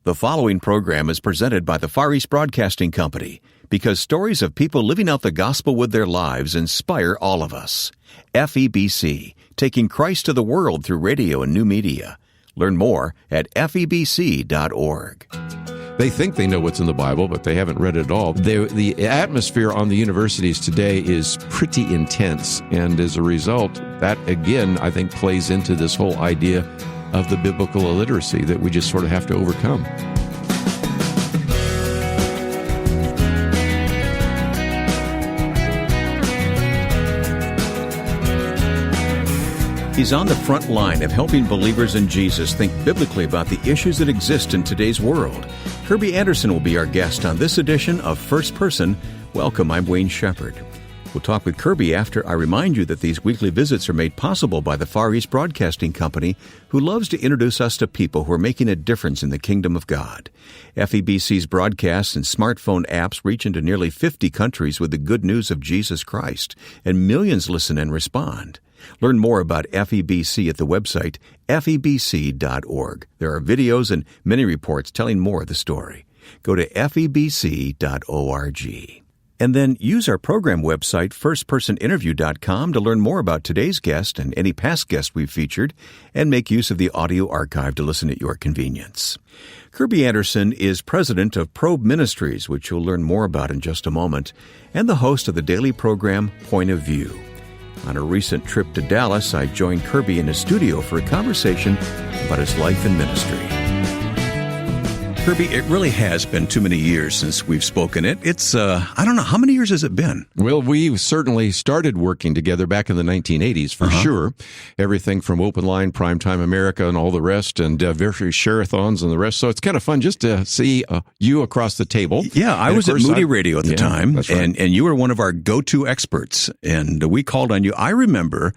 The following program is presented by the Far East Broadcasting Company because stories of people living out the gospel with their lives inspire all of us. FEBC, taking Christ to the world through radio and new media. Learn more at FEBC.org. They think they know what's in the Bible, but they haven't read it at all. The atmosphere on the universities today is pretty intense, and as a result, that again, I think, plays into this whole idea of the biblical illiteracy that we just sort of have to overcome. He's on the front line of helping believers in Jesus think biblically about the issues that exist in today's world. Kerby Anderson will be our guest on this edition of First Person. Welcome, I'm Wayne Shepherd. We'll talk with Kerby after I remind you that these weekly visits are made possible by the Far East Broadcasting Company, who loves to introduce us to people who are making a difference in the kingdom of God. FEBC's broadcasts and smartphone apps reach into nearly 50 countries with the good news of Jesus Christ, and millions listen and respond. Learn more about FEBC at the website febc.org. There are videos and many reports telling more of the story. Go to febc.org. And then use our program website, firstpersoninterview.com, to learn more about today's guest and any past guests we've featured, and make use of the audio archive to listen at your convenience. Kerby Anderson is President of Probe Ministries, which you'll learn more about in just a moment, and the host of the daily program, Point of View. On a recent trip to Dallas, I joined Kerby in his studio for a conversation about his life and ministry. Kerby, it really has been too many years since we've spoken. It's, I don't know, how many years has it been? Well, we certainly started working together back in the 1980s, for sure. Everything from Open Line, Primetime America, and all the rest, and various share-a-thons and the rest. So it's kind of fun just to see you across the table. Yeah, I was at Moody Radio at the time, that's right. and you were one of our go-to experts, and we called on you. I remember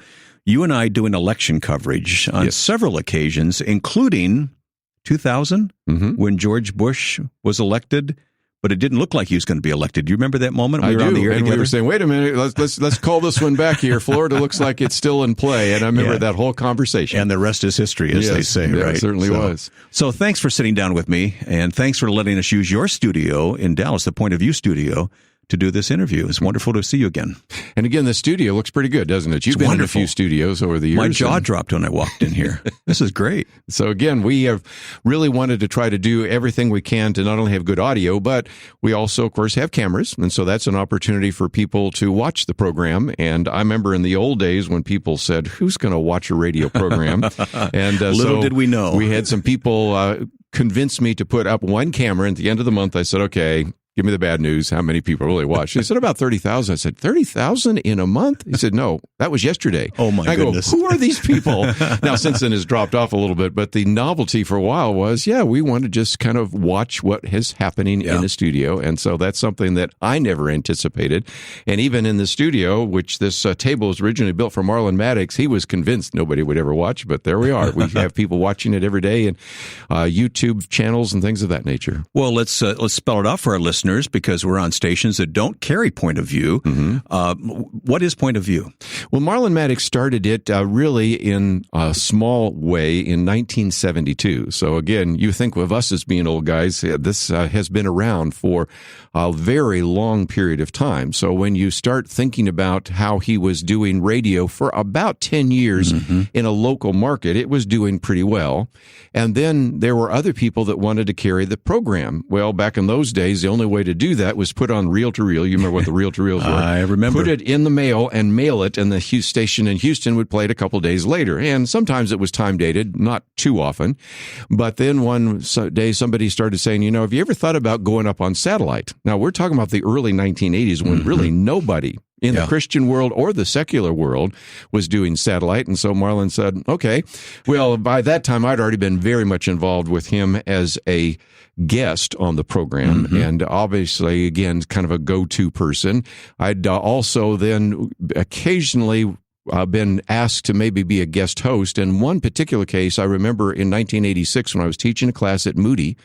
you and I doing election coverage on several occasions, including 2000, when George Bush was elected, but it didn't look like he was going to be elected. Do you remember that moment? We were on the air and we were saying, wait a minute, let's call this one back here. Florida looks like it's still in play, and I remember that whole conversation. And the rest is history, as they say, right? It certainly was. So thanks for sitting down with me, and thanks for letting us use your studio in Dallas, the Point of View studio, to do this interview. It's wonderful to see you again. And again, the studio looks pretty good, doesn't it? You've been in a few studios over the years. My jaw dropped when I walked in here. This is great. So again, we have really wanted to try to do everything we can to not only have good audio, but we also, of course, have cameras. And so that's an opportunity for people to watch the program. And I remember in the old days when people said, who's going to watch a radio program? And little did we know. We had some people convince me to put up one camera. And at the end of the month, I said, okay, give me the bad news. How many people really watch? He said, about 30,000. I said, 30,000 in a month? He said, no, that was yesterday. Oh, my goodness. Who are these people? Now, since then, it's dropped off a little bit. But the novelty for a while was, we want to just kind of watch what is happening in the studio. And so that's something that I never anticipated. And even in the studio, which this table was originally built for Marlon Maddox, he was convinced nobody would ever watch. But there we are. We have people watching it every day, and YouTube channels and things of that nature. Well, let's spell it out for our listeners, because we're on stations that don't carry Point of View. What is Point of View? Well, Marlon Maddox started it really in a small way in 1972. So again, you think of us as being old guys. This has been around for a very long period of time. So when you start thinking about how he was doing radio for about 10 years in a local market, it was doing pretty well. And then there were other people that wanted to carry the program. Well, back in those days, the only way to do that was put on reel-to-reel. You remember what the reel-to-reels were? I remember. Put it in the mail and mail it, and the station in Houston would play it a couple days later. And sometimes it was time-dated, not too often. But then one day somebody started saying, have you ever thought about going up on satellite? Now, we're talking about the early 1980s when really nobody in the Christian world or the secular world was doing satellite. And so Marlon said, okay. Well, by that time, I'd already been very much involved with him as a guest on the program. And obviously, again, kind of a go-to person. I'd also then occasionally been asked to maybe be a guest host. In one particular case, I remember in 1986 when I was teaching a class at Moody,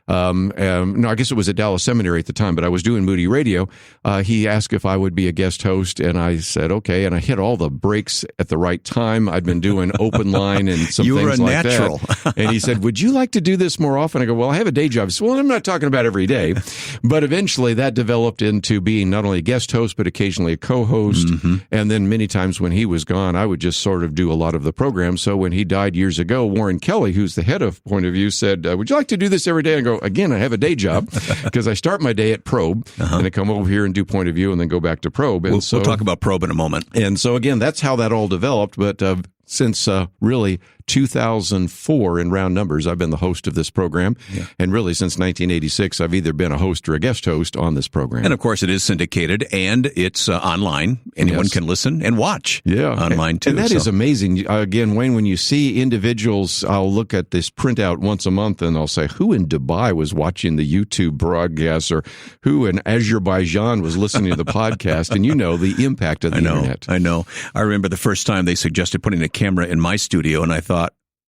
No, I guess it was at Dallas Seminary at the time, but I was doing Moody Radio. He asked if I would be a guest host, and I said, okay, and I hit all the breaks at the right time. I'd been doing open line and some things like natural. that. And he said, would you like to do this more often? I go, well, I have a day job. He said, well, I'm not talking about every day. But eventually that developed into being not only a guest host, but occasionally a co-host. Mm-hmm. And then many times when he was gone, I would just sort of do a lot of the program. So when he died years ago, Warren Kelly, who's the head of Point of View, said, would you like to do this every day? I go, again, I have a day job because I start my day at Probe and I come over here and do Point of View and then go back to Probe. And we'll talk about Probe in a moment. And so again, that's how that all developed. But since really 2004 in round numbers, I've been the host of this program. Yeah. And really since 1986, I've either been a host or a guest host on this program. And of course, it is syndicated and it's online. Anyone can listen and watch online too. And that is amazing. Again, Wayne, when you see individuals, I'll look at this printout once a month and I'll say, who in Dubai was watching the YouTube broadcast, or who in Azerbaijan was listening to the podcast? And you know the impact of the internet. I know. I remember the first time they suggested putting a camera in my studio, and I thought,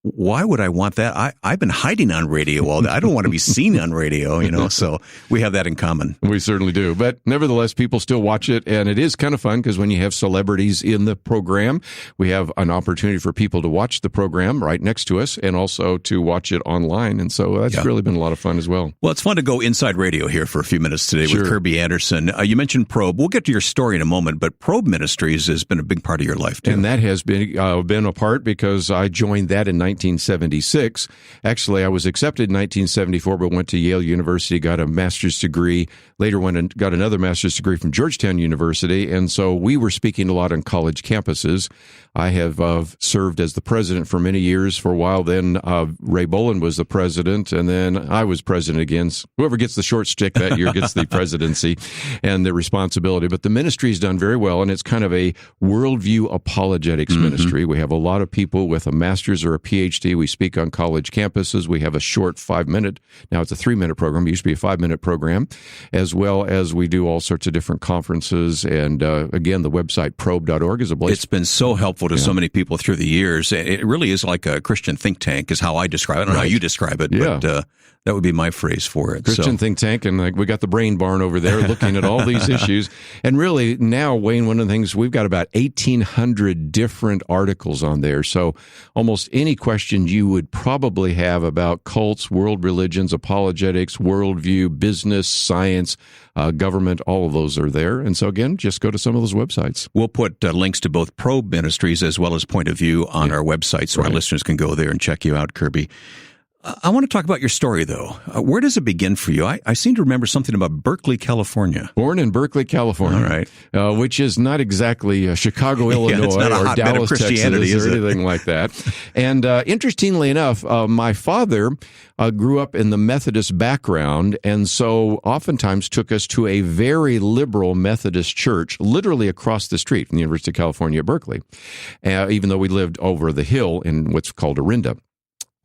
why would I want that? I've been hiding on radio all day. I don't want to be seen on radio, so we have that in common. We certainly do. But nevertheless, people still watch it, and it is kind of fun because when you have celebrities in the program, we have an opportunity for people to watch the program right next to us and also to watch it online. And so that's really been a lot of fun as well. Well, it's fun to go inside radio here for a few minutes today with Kerby Anderson. You mentioned Probe. We'll get to your story in a moment, but Probe Ministries has been a big part of your life, too. And that has been a part because I joined that in 1976. Actually, I was accepted in 1974, but went to Yale University, got a master's degree, later went and got another master's degree from Georgetown University, and so we were speaking a lot on college campuses. I have served as the president for many years. For a while then, Ray Boland was the president, and then I was president again. Whoever gets the short stick that year gets the presidency and the responsibility. But the ministry's done very well, and it's kind of a worldview apologetics ministry. We have a lot of people with a master's or a PhD. We speak on college campuses. We have a short 5-minute, now it's a 3-minute program. It used to be a 5-minute program, as well as we do all sorts of different conferences. And again, the website probe.org is a place. It's been so helpful to so many people through the years. It really is like a Christian think tank is how I describe it. I don't know how you describe it, but that would be my phrase for it. Christian think tank, and we got the brain barn over there looking at all these issues. And really now, Wayne, one of the things, we've got about 1,800 different articles on there. So almost any question you would probably have about cults, world religions, apologetics, worldview, business, science, government, all of those are there. And so again, just go to some of those websites. We'll put links to both Probe Ministries as well as Point of View on our website so our listeners can go there and check you out, Kerby. I want to talk about your story, though. Where does it begin for you? I seem to remember something about Berkeley, California. Born in Berkeley, California, all right. Which is not exactly Chicago, Illinois, or Dallas, Texas, or anything like that. And interestingly enough, my father grew up in the Methodist background, and so oftentimes took us to a very liberal Methodist church, literally across the street from the University of California at Berkeley, even though we lived over the hill in what's called Orinda.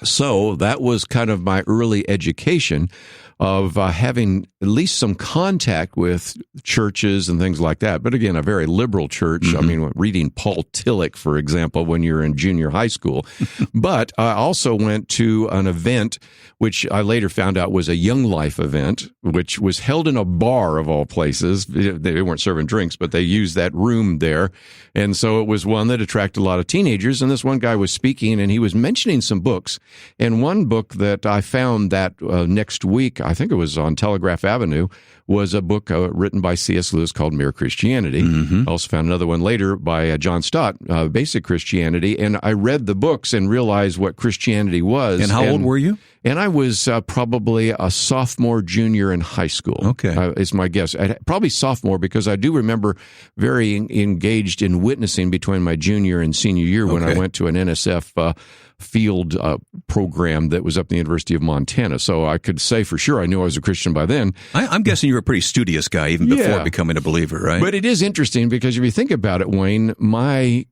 So that was kind of my early education of having at least some contact with churches and things like that. But again, a very liberal church. I mean, reading Paul Tillich, for example, when you're in junior high school. But I also went to an event, which I later found out was a Young Life event, which was held in a bar of all places. They weren't serving drinks, but they used that room there. And so it was one that attracted a lot of teenagers. And this one guy was speaking, and he was mentioning some books. And one book that I found that next week, I think it was on Telegraph Avenue, was a book written by C.S. Lewis called Mere Christianity. I also found another one later by John Stott, Basic Christianity. And I read the books and realized what Christianity was. And how old were you? And I was probably a sophomore, junior in high school. Okay. Is my guess. Probably sophomore, because I do remember very engaged in witnessing between my junior and senior year when I went to an NSF field program that was up in the University of Montana. So I could say for sure I knew I was a Christian by then. I'm guessing you were a pretty studious guy even before becoming a believer, right? But it is interesting because if you think about it, Wayne, my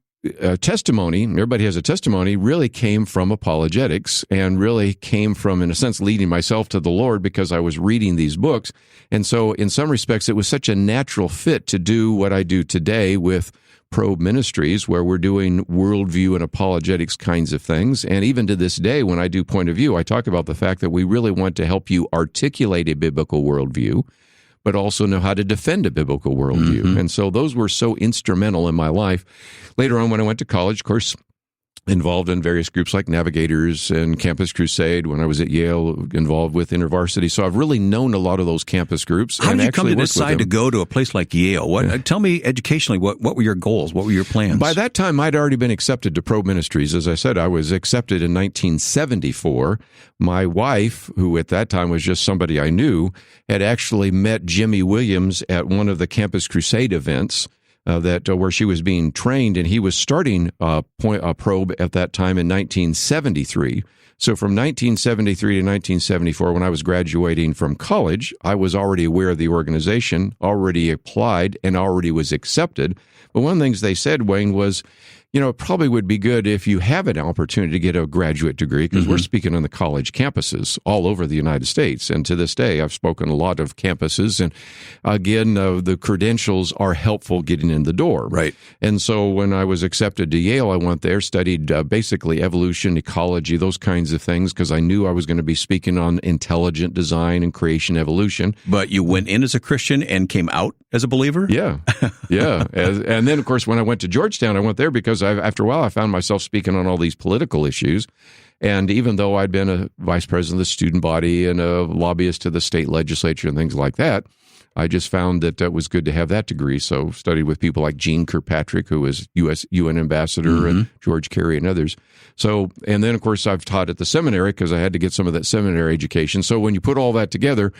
testimony, everybody has a testimony, really came from apologetics and really came from, in a sense, leading myself to the Lord because I was reading these books. And so in some respects, it was such a natural fit to do what I do today with Probe Ministries, where we're doing worldview and apologetics kinds of things. And even to this day, when I do Point of View, I talk about the fact that we really want to help you articulate a biblical worldview, but also know how to defend a biblical worldview. Mm-hmm. And so those were so instrumental in my life. Later on, when I went to college, of course, involved in various groups like Navigators and Campus Crusade. When I was at Yale, involved with InterVarsity. So I've really known a lot of those campus groups. How did you come to decide to go to a place like Yale? Tell me educationally, what were your goals? What were your plans? By that time, I'd already been accepted to Probe Ministries. As I said, I was accepted in 1974. My wife, who at that time was just somebody I knew, had actually met Jimmy Williams at one of the Campus Crusade events. Where she was being trained, and he was starting Probe at that time in 1973. So from 1973 to 1974, when I was graduating from college, I was already aware of the organization, already applied, and already was accepted. But one of the things they said, Wayne, was, it probably would be good if you have an opportunity to get a graduate degree, because we're speaking on the college campuses all over the United States. And to this day, I've spoken a lot of campuses. And again, the credentials are helpful getting in the door. Right. And so when I was accepted to Yale, I went there, studied basically evolution, ecology, those kinds of things, because I knew I was going to be speaking on intelligent design and creation evolution. But you went in as a Christian and came out as a believer? Yeah. Yeah. And then, of course, when I went to Georgetown, I went there because after a while, I found myself speaking on all these political issues. And even though I'd been a vice president of the student body and a lobbyist to the state legislature and things like that, I just found that it was good to have that degree. So studied with people like Gene Kirkpatrick, who was UN ambassador, and George Kerry and others. So, and then, of course, I've taught at the seminary because I had to get some of that seminary education. So when you put all that together,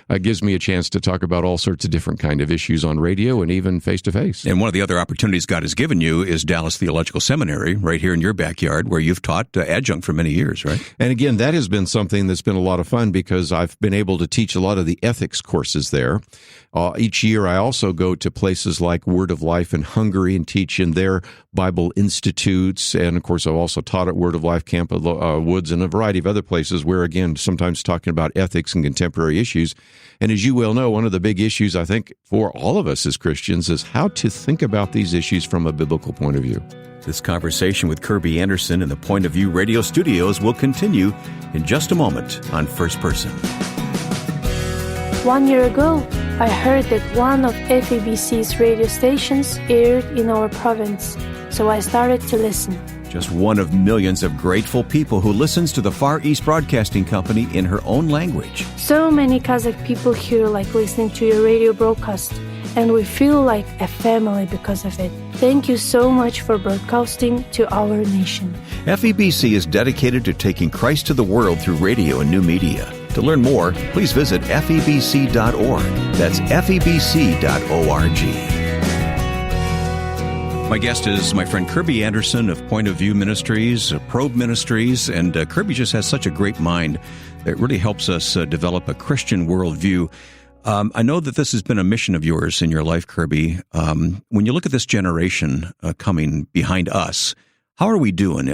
it gives me a chance to talk about all sorts of different kind of issues on radio and even face-to-face. And one of the other opportunities God has given you is Dallas Theological Seminary, right here in your backyard, where you've taught adjunct for many years, right? And again, that has been something that's been a lot of fun because I've been able to teach a lot of the ethics courses there. Each year, I also go to places like Word of Life in Hungary and teach in their Bible institutes. And, of course, I've also taught at Word of Life Camp Woods and a variety of other places where, again, sometimes talking about ethics and contemporary issues. And as you well know, one of the big issues, I think, for all of us as Christians is how to think about these issues from a biblical point of view. This conversation with Kerby Anderson in the Point of View radio studios will continue in just a moment on First Person. 1 year ago, I heard that one of FEBC's radio stations aired in our province, so I started to listen. Just one of millions of grateful people who listens to the Far East Broadcasting Company in her own language. So many Kazakh people here like listening to your radio broadcast, and we feel like a family because of it. Thank you so much for broadcasting to our nation. FEBC is dedicated to taking Christ to the world through radio and new media. To learn more, please visit febc.org. That's febc.org. My guest is my friend Kerby Anderson of Point of View Ministries, Probe Ministries, and Kerby just has such a great mind that really helps us develop a Christian worldview. I know that this has been a mission of yours in your life, Kerby. When you look at this generation coming behind us, how are we doing?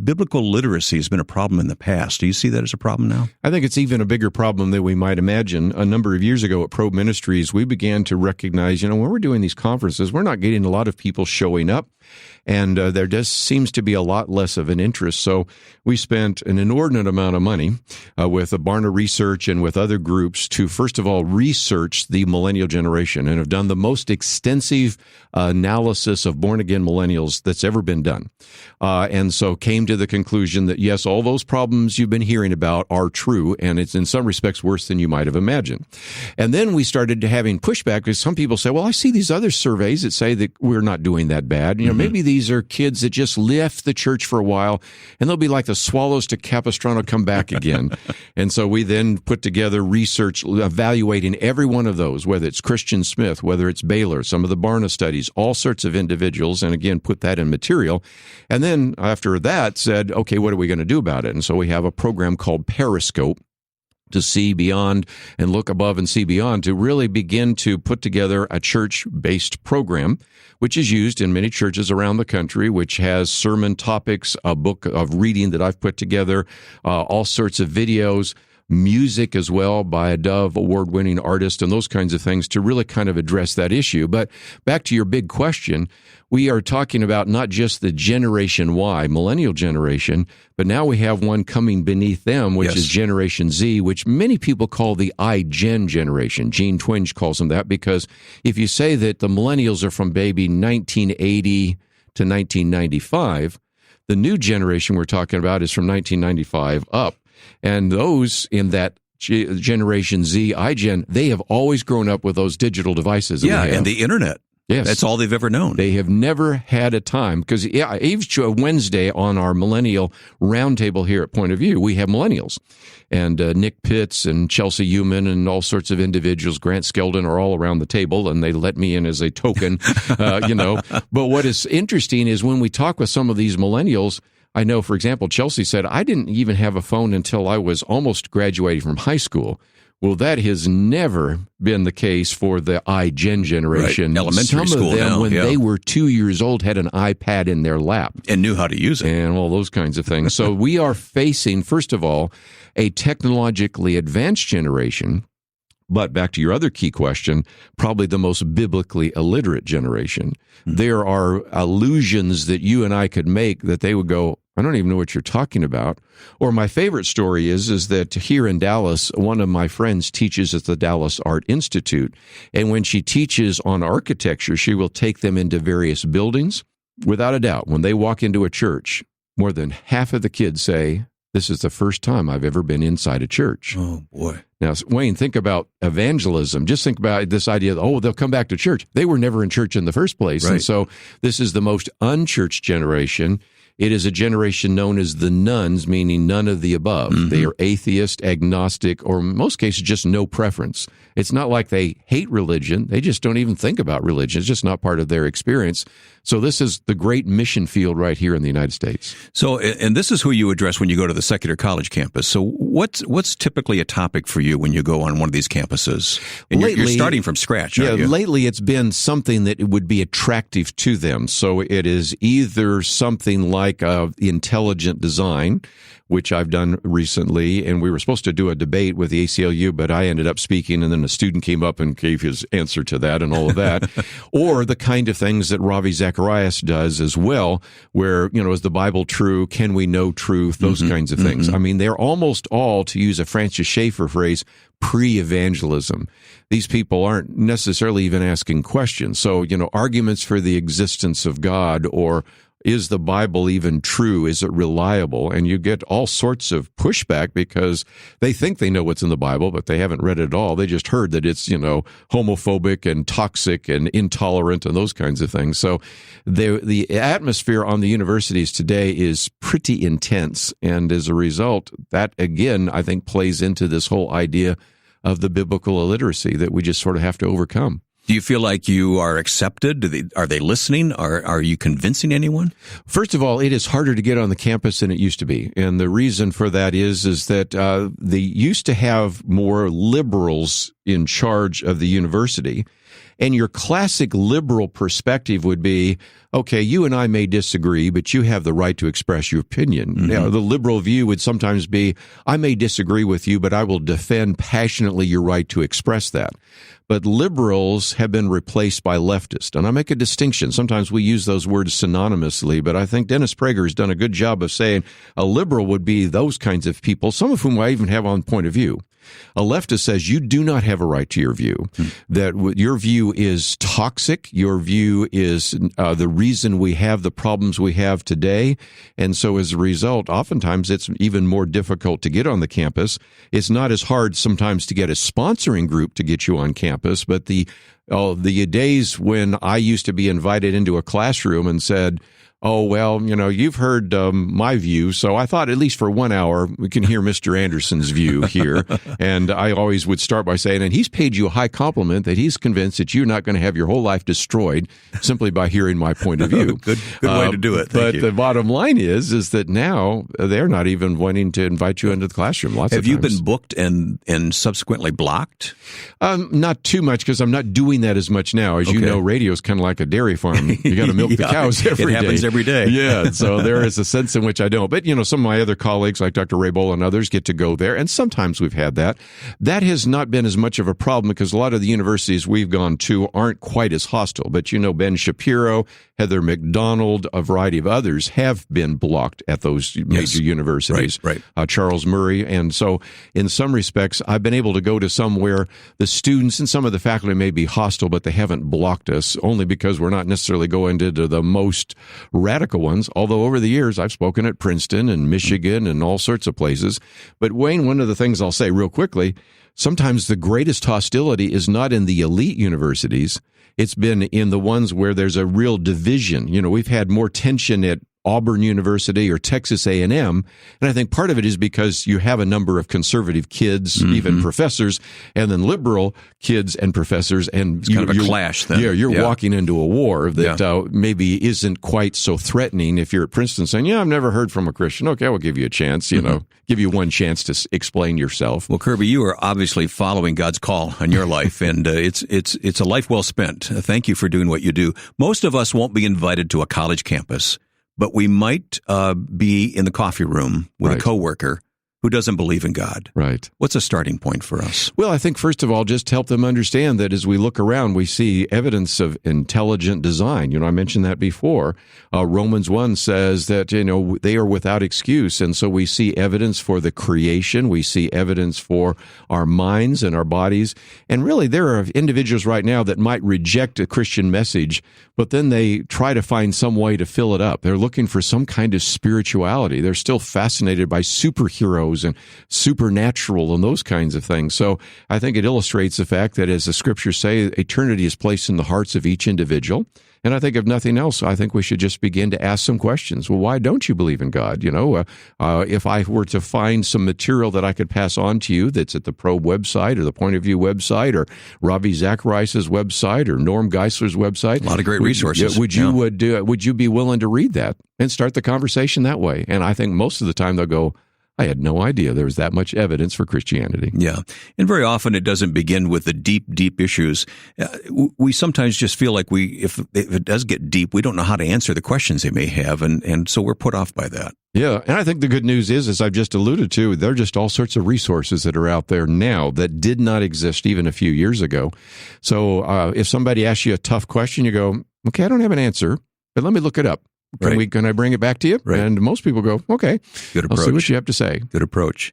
Biblical literacy has been a problem in the past. Do you see that as a problem now? I think it's even a bigger problem than we might imagine. A number of years ago at Probe Ministries, we began to recognize, when we're doing these conferences, we're not getting a lot of people showing up. And there just seems to be a lot less of an interest. So we spent an inordinate amount of money with the Barna Research and with other groups to, first of all, research the millennial generation and have done the most extensive analysis of born-again millennials that's ever been done. And so came to the conclusion that, yes, all those problems you've been hearing about are true, and it's in some respects worse than you might have imagined. And then we started having pushback because some people say, well, I see these other surveys that say that we're not doing that bad. Maybe these are kids that just left the church for a while, and they'll be like the swallows to Capistrano come back again. And so we then put together research evaluating every one of those, whether it's Christian Smith, whether it's Baylor, some of the Barna studies, all sorts of individuals, and again, put that in material. And then after that said, okay, what are we going to do about it? And so we have a program called Periscope, to see beyond and look above and see beyond, to really begin to put together a church-based program, which is used in many churches around the country, which has sermon topics, a book of reading that I've put together, all sorts of videos, music as well by a Dove award-winning artist, and those kinds of things to really kind of address that issue. But back to your big question, we are talking about not just the Generation Y, millennial generation, but now we have one coming beneath them, which is Generation Z, which many people call the iGen generation. Gene Twenge calls them that because if you say that the millennials are from maybe 1980 to 1995, the new generation we're talking about is from 1995 up. And those in that Generation Z, iGen, they have always grown up with those digital devices. And the internet. Yes. That's all they've ever known. They have never had a time. Because, each Wednesday on our millennial roundtable here at Point of View, we have millennials. And Nick Pitts and Chelsea Human and all sorts of individuals, Grant Skeldon, are all around the table, and they let me in as a token, But what is interesting is when we talk with some of these millennials, I know, for example, Chelsea said, I didn't even have a phone until I was almost graduating from high school. Well, that has never been the case for the iGen generation. Right. Elementary Some school of them, now, when they were 2 years old, had an iPad in their lap. And knew how to use it. And all those kinds of things. So we are facing, first of all, a technologically advanced generation. But back to your other key question, probably the most biblically illiterate generation. Mm-hmm. There are allusions that you and I could make that they would go, I don't even know what you're talking about. Or my favorite story is that here in Dallas, one of my friends teaches at the Dallas Art Institute. And when she teaches on architecture, she will take them into various buildings. Without a doubt, when they walk into a church, more than half of the kids say, this is the first time I've ever been inside a church. Oh, boy. Now, Wayne, think about evangelism. Just think about this idea that, they'll come back to church. They were never in church in the first place. Right. And so this is the most unchurched generation. It is a generation known as the nuns, meaning none of the above. Mm-hmm. They are atheist, agnostic, or in most cases, just no preference. It's not like they hate religion. They just don't even think about religion. It's just not part of their experience. So this is the great mission field right here in the United States. So, and this is who you address when you go to the secular college campus. So what's typically a topic for you when you go on one of these campuses? And you're starting from scratch, aren't you? Lately it's been something that would be attractive to them. So it is either something like intelligent design, which I've done recently, and we were supposed to do a debate with the ACLU, but I ended up speaking, and then a student came up and gave his answer to that and all of that. Or the kind of things that Ravi Zacharias does as well, where, is the Bible true? Can we know truth? Those kinds of things. I mean, they're almost all, to use a Francis Schaeffer phrase, pre-evangelism. These people aren't necessarily even asking questions. So, arguments for the existence of God, or is the Bible even true? Is it reliable? And you get all sorts of pushback because they think they know what's in the Bible, but they haven't read it at all. They just heard that it's, homophobic and toxic and intolerant and those kinds of things. So the atmosphere on the universities today is pretty intense. And as a result, that again, I think plays into this whole idea of the biblical illiteracy that we just sort of have to overcome. Do you feel like you are accepted? Are they listening? Are you convincing anyone? First of all, it is harder to get on the campus than it used to be. And the reason for that is that they used to have more liberals in charge of the university. And your classic liberal perspective would be, okay, you and I may disagree, but you have the right to express your opinion. Mm-hmm. Now, the liberal view would sometimes be, I may disagree with you, but I will defend passionately your right to express that. But liberals have been replaced by leftists. And I make a distinction. Sometimes we use those words synonymously, but I think Dennis Prager has done a good job of saying a liberal would be those kinds of people, some of whom I even have on Point of View. A leftist says you do not have a right to your view, that your view is toxic, your view is the reason we have the problems we have today, and so as a result, oftentimes it's even more difficult to get on the campus. It's not as hard sometimes to get a sponsoring group to get you on campus, but the days when I used to be invited into a classroom and said, oh, well, you've heard my view, so I thought at least for 1 hour we can hear Mr. Anderson's view here. And I always would start by saying, and he's paid you a high compliment that he's convinced that you're not going to have your whole life destroyed simply by hearing my point of view. Good way to do it. Thank you. The bottom line is that now they're not even wanting to invite you into the classroom lots of times. Have you been booked and subsequently blocked? Not too much, because I'm not doing that as much now. As you know, radio is kind of like a dairy farm. You got to milk the cows every day. It happens every day. Yeah, so there is a sense in which I don't. But, some of my other colleagues, like Dr. Ray Bowl and others, get to go there, and sometimes we've had that. That has not been as much of a problem because a lot of the universities we've gone to aren't quite as hostile. But, Ben Shapiro, Heather McDonald, a variety of others have been blocked at those major universities. Right. Charles Murray. And so in some respects, I've been able to go to some where the students and some of the faculty may be hostile, but they haven't blocked us, only because we're not necessarily going to the most radical ones. Although over the years, I've spoken at Princeton and Michigan and all sorts of places. But Wayne, one of the things I'll say real quickly, sometimes the greatest hostility is not in the elite universities. It's been in the ones where there's a real division. We've had more tension at Auburn University or Texas A&M, and I think part of it is because you have a number of conservative kids, even professors, and then liberal kids and professors, and it's kind of a clash then. Yeah, you're walking into a war that maybe isn't quite so threatening if you're at Princeton saying, I've never heard from a Christian. Okay, we'll give you a chance, give you one chance to explain yourself. Well, Kerby, you are obviously following God's call on your life, and it's a life well spent. Thank you for doing what you do. Most of us won't be invited to a college campus, but we might be in the coffee room with a coworker who doesn't believe in God. Right. What's a starting point for us? Well, I think, first of all, just help them understand that as we look around, we see evidence of intelligent design. I mentioned that before. Romans 1 says that, they are without excuse. And so we see evidence for the creation. We see evidence for our minds and our bodies. And really, there are individuals right now that might reject a Christian message, but then they try to find some way to fill it up. They're looking for some kind of spirituality. They're still fascinated by superheroes and supernatural and those kinds of things. So I think it illustrates the fact that, as the scriptures say, eternity is placed in the hearts of each individual. And I think, if nothing else, I think we should just begin to ask some questions. Well, why don't you believe in God? If I were to find some material that I could pass on to you that's at the Probe website or the Point of View website or Ravi Zacharias' website or Norm Geisler's website. A lot of great resources. Would you be willing to read that and start the conversation that way? And I think most of the time they'll go, I had no idea there was that much evidence for Christianity. Yeah. And very often it doesn't begin with the deep issues. We sometimes just feel like if it does get deep, we don't know how to answer the questions they may have. And so we're put off by that. Yeah. And I think the good news is, as I've just alluded to, there are just all sorts of resources that are out there now that did not exist even a few years ago. So if somebody asks you a tough question, you go, okay, I don't have an answer, but let me look it up. Can I bring it back to you? Right. And most people go, okay, good approach. I'll see what you have to say. Good approach.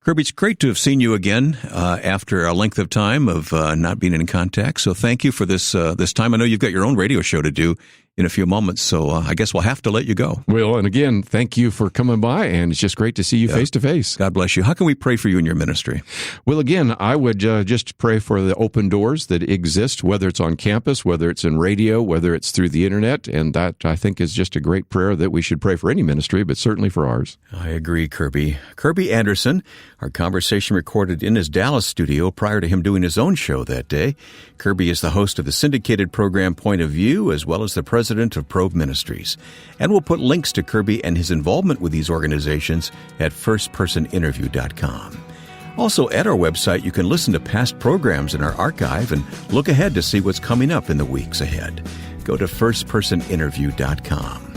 Kerby, it's great to have seen you again after a length of time of not being in contact. So thank you for this time. I know you've got your own radio show to do in a few moments, so I guess we'll have to let you go. Well, and again, thank you for coming by, and it's just great to see you face to face. God bless you. How can we pray for you in your ministry? Well, again, I would just pray for the open doors that exist, whether it's on campus, whether it's in radio, whether it's through the internet, and that, I think, is just a great prayer that we should pray for any ministry, but certainly for ours. I agree, Kerby. Kerby Anderson, our conversation recorded in his Dallas studio prior to him doing his own show that day. Kerby is the host of the syndicated program Point of View, as well as the President of Probe Ministries. And we'll put links to Kerby and his involvement with these organizations at firstpersoninterview.com. Also, at our website, you can listen to past programs in our archive and look ahead to see what's coming up in the weeks ahead. Go to firstpersoninterview.com.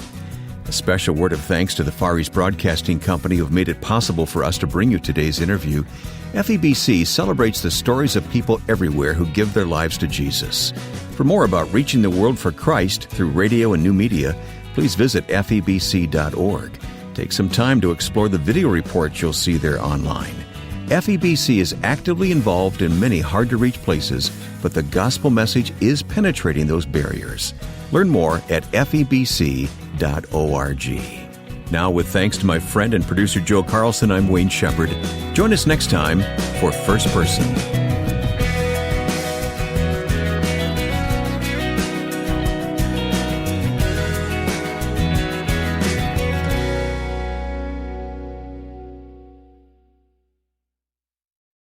A special word of thanks to the Far East Broadcasting Company who have made it possible for us to bring you today's interview. FEBC celebrates the stories of people everywhere who give their lives to Jesus. For more about reaching the world for Christ through radio and new media, please visit FEBC.org. Take some time to explore the video reports you'll see there online. FEBC is actively involved in many hard-to-reach places, but the gospel message is penetrating those barriers. Learn more at FEBC.org. Now, with thanks to my friend and producer Joe Carlson, I'm Wayne Shepherd. Join us next time for First Person.